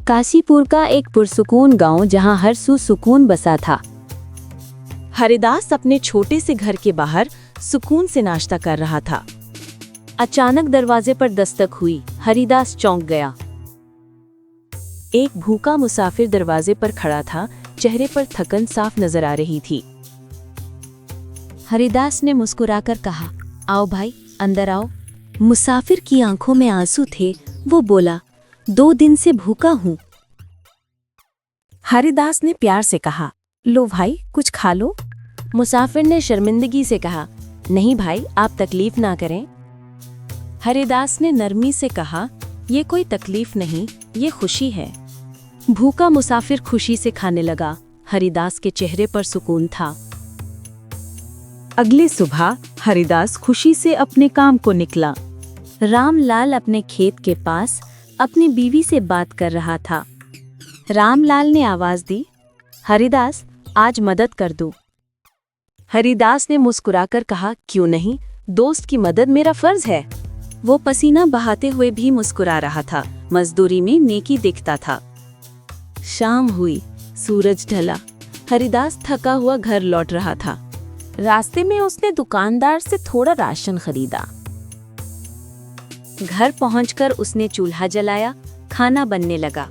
काशीपुर का एक पुरसुकून गांव जहां हर सू सुकून बसा था। हरिदास अपने छोटे से घर के बाहर सुकून से नाश्ता कर रहा था। अचानक दरवाजे पर दस्तक हुई। हरिदास चौंक गया। एक भूखा मुसाफिर दरवाजे पर खड़ा था। चेहरे पर थकन साफ नजर आ रही थी। हरिदास ने मुस्कुराकर कहा, आओ भाई, अंदर आओ। मुसाफिर की आंखों में आंसू थे। वो बोला, 2 दिन से भूखा हूँ। हरिदास ने प्यार से कहा, लो भाई, कुछ खा लो। मुसाफिर ने शर्मिंदगी से कहा, नहीं भाई, आप तकलीफ ना करें। हरिदास ने नरमी से कहा, ये कोई तकलीफ नहीं, ये खुशी है। भूखा मुसाफिर खुशी से खाने लगा। हरिदास के चेहरे पर सुकून था। अगली सुबह हरिदास खुशी से अपने काम को निकला। रामलाल अपने खेत के पास अपनी बीवी से बात कर रहा था। रामलाल ने आवाज दी, हरिदास, आज मदद कर दूं। हरिदास ने मुस्कुराकर कहा, क्यों नहीं, दोस्त की मदद मेरा फर्ज है। वो पसीना बहाते हुए भी मुस्कुरा रहा था। मजदूरी में नेकी दिखता था। शाम हुई, सूरज ढला। हरिदास थका हुआ घर लौट रहा था। रास्ते में उसने दुकानदार से थोड़ा राशन खरीदा। घर पहुंचकर उसने चूल्हा जलाया। खाना बनने लगा।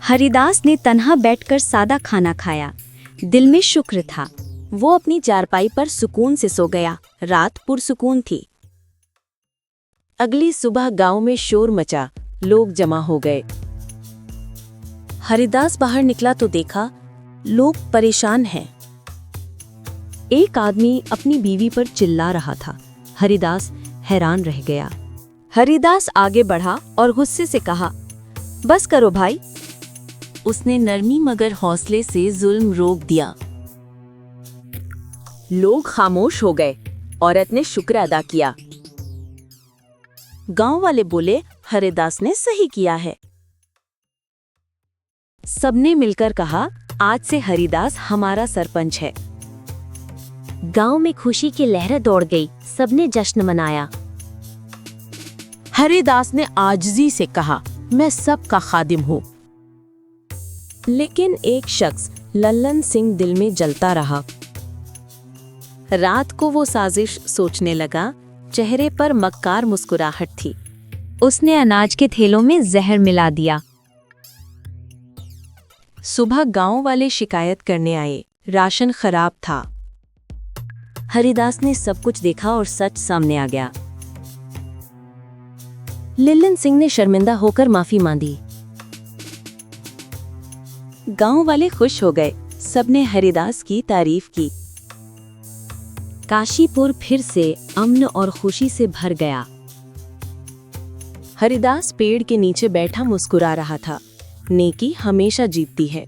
हरिदास ने तन्हा बैठकर सादा खाना खाया। दिल में शुक्र था। वो अपनी चारपाई पर सुकून से सो गया। रात पुरसुकून थी। अगली सुबह गांव में शोर मचा। लोग जमा हो गए। हरिदास बाहर निकला तो देखा, लोग परेशान हैं। एक आदमी अपनी बीवी पर चिल्ला रहा था। हरिदास हैरान रह गया। हरिदास आगे बढ़ा और गुस्से से कहा, बस करो भाई। उसने नरमी मगर हौसले से जुल्म रोक दिया। लोग खामोश हो गए। औरत ने शुक्र अदा किया। गांव वाले बोले, हरिदास ने सही किया है। सबने मिलकर कहा, आज से हरिदास हमारा सरपंच है। गांव में खुशी की लहरें दौड़ गई। सबने जश्न मनाया। हरिदास ने आजिज़ी से कहा, मैं सबका खादिम हूँ। लेकिन एक शख्स लल्लन सिंह दिल में जलता रहा। रात को वो साजिश सोचने लगा। चेहरे पर मक्कार मुस्कुराहट थी। उसने अनाज के थैलों में जहर मिला दिया। सुबह गांव वाले शिकायत करने आए, राशन खराब था। हरिदास ने सब कुछ देखा और सच सामने आ गया। लल्लन सिंह ने शर्मिंदा होकर माफी मांगी। गांव वाले खुश हो गए। सबने हरिदास की तारीफ की। काशीपुर फिर से अमन और खुशी से भर गया। हरिदास पेड़ के नीचे बैठा मुस्कुरा रहा था। नेकी हमेशा जीतती है।